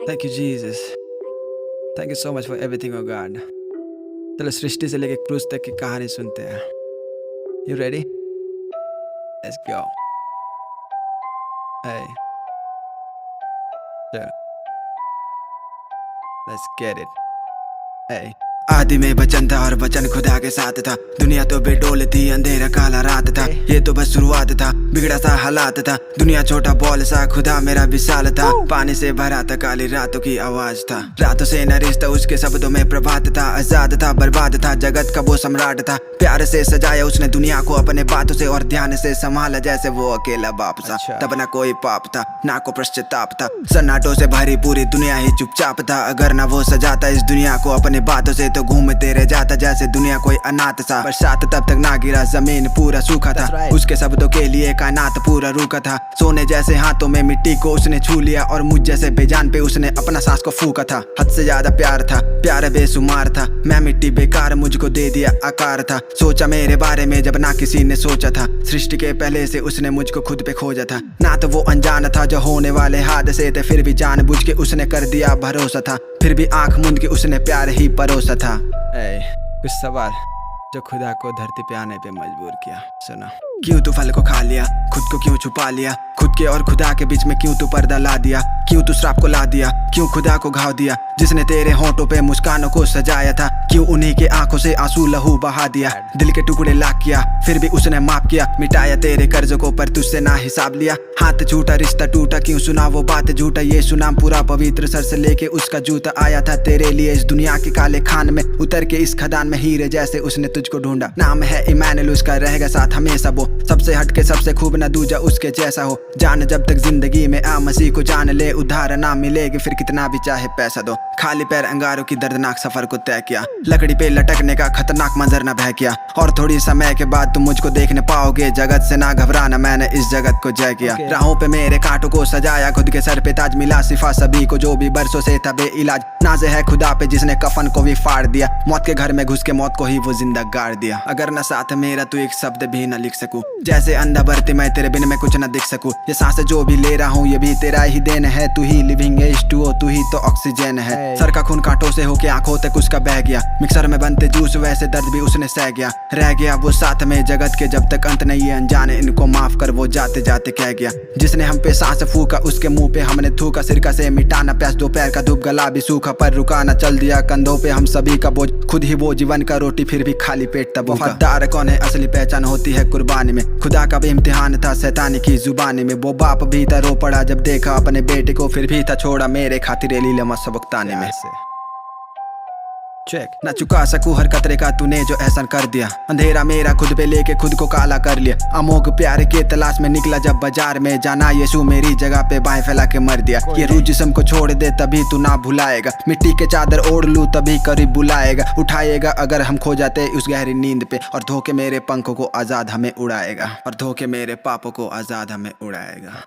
Thank you, Jesus. Thank you so much for everything, oh God. चलो सृष्टि से लेके cruise तक की कहानी सुनते हैं. You ready? Let's go. Hey. Yeah. Let's get it. Hey. आदि में वचन था और वचन खुदा के साथ था. दुनिया तो बेडोल थी, अंधेरा काला रात था. ये तो बस शुरुआत था, बिगड़ा सा हालात था. दुनिया छोटा बॉल सा, खुदा मेरा विशाल था. पानी से भरा था, काली रातों की आवाज था. रातों से न रिश्ता, उसके शब्दों में प्रभात था. आजाद था, बर्बाद था, जगत का वो सम्राट था. प्यार से सजाया उसने दुनिया को अपने बातों से, और ध्यान से संभाला जैसे वो अकेला बाप था. तब ना कोई पाप था, ना को पश्चाताप था. सन्नाटों से भरी पूरी दुनिया ही चुपचाप था. अगर ना वो सजाता इस दुनिया को अपने बातों से, तो घूमते रह जाता जैसे दुनिया कोई अनाथ सा. बरसात तब तक ना गिरा, जमीन पूरा सूखा था. उसके शब्दों के लिए कायनात पूरा रुका था. सोने जैसे हाथों में मिट्टी को उसने छू लिया, और मुझ जैसे बेजान पे उसने अपना सांस को फूका था. हद से ज्यादा प्यार था, प्यार बेसुमार था. मैं मिट्टी बेकार, मुझको दे दिया आकार था. सोचा मेरे बारे में जब ना किसी ने सोचा था. सृष्टि के पहले से उसने मुझको खुद पे खोजा था. ना तो वो अनजान था जो होने वाले हादसे थे, फिर भी जानबूझ के उसने कर दिया भरोसा था. फिर भी आंख मूंद के उसने प्यार ही परोसा था. कुछ सवाल जो खुदा को धरती पे आने पे मजबूर किया. सुना. क्यों तू फल को खा लिया, खुद को क्यों छुपा लिया? खुद के और खुदा के बीच में क्यों तू पर्दा ला दिया? क्यों तू श्राप को ला दिया? क्यों खुदा को घाव दिया? जिसने तेरे होंठों पे मुस्कानों को सजाया था, क्यों उन्हीं के आंखों से आंसू लहू बहा दिया? दिल के टुकड़े लाख किया, फिर भी उसने माफ किया. मिटाया तेरे कर्ज को, पर तुझसे ना हिसाब लिया. हाथ छूटा, रिश्ता टूटा, क्यों सुना वो बात झूठा? ये सुना पूरा पवित्र सर से लेके उसका जूता. आया था तेरे लिए इस दुनिया के काले खान में, उतर के इस खदान में हीरे जैसे उसने तुझको ढूंढा. नाम है इमानुएल, उसका रहेगा साथ हमेशा वो. सबसे हटके सबसे खूब ना दूजा उसके जैसा हो. जान जब तक जिंदगी में आ मसीह को जान ले, उधार ना मिलेगी फिर कितना भी चाहे पैसा दो. खाली पैर अंगारों की दर्दनाक सफर को तय किया. लकड़ी पे लटकने का खतरनाक मंजर न भय किया. और थोड़ी समय के बाद तुम मुझको देखने पाओगे. जगत से ना घबराना, मैंने इस जगत को जय किया. राहों पे मेरे कांटों को सजाया, खुद के सर पे ताज मिला. सिफा सभी को जो भी बरसों से था बेइलाज. नाज़ है खुदा पे जिसने कफन को भी फाड़ दिया. मौत के घर में घुस के मौत को ही वो जिंदा गाड़ दिया. अगर न साथ मेरा तो एक शब्द भी न लिख सकूं. जैसे अंधा भरती मैं तेरे बिन में कुछ न दिख सकूं. ये सांस जो भी ले रहा हूँ ये भी तेरा ही देन है. तू ही लिविंग H2O, तू ही तो ऑक्सीजन है. सर का खून कांटों से होके आंखों तक उसका बह गया. मिक्सर में बनते जूस वैसे दर्द भी उसने सह गया. रह गया वो साथ में जगत के जब तक अंत नहीं है. अनजाने इनको माफ कर, वो जाते जाते कह गया. जिसने हम पे सांस फूका, उसके मुंह पे हमने थूका. सिरका से मिटाना प्यास, दोपहर का धूप, गला भी सूखा, पर रुकाना चल दिया कंधों पे हम सभी का बोझ. खुद ही वो जीवन का रोटी, फिर भी खाली पेट तब. वफादार कौन है, असली पहचान होती है कुर्बानी में. खुदा का भी इम्तिहान था शैतानी की जुबानी में. वो बाप भी था रो पड़ा जब देखा अपने बेटे को, फिर भी था छोड़ा मेरे खातिर लीला सबकताने में. चेक ना चुका सकूं हर कतरे का तूने जो एहसान कर दिया. अंधेरा मेरा खुद पे लेके खुद को काला कर लिया. अमोघ प्यार के तलाश में निकला जब बाजार में. जाना यीशु मेरी जगह पे बाहें फैला के मर दिया. ये रूह जिस्म को छोड़ दे तभी तू ना भुलाएगा. मिट्टी के चादर ओढ़ लूं तभी करीब बुलाएगा. उठाएगा अगर हम खो जाते उस गहरी नींद पे, और धोके मेरे पंखों को आजाद हमें उड़ाएगा. और धोके मेरे पापों को आजाद हमें उड़ाएगा.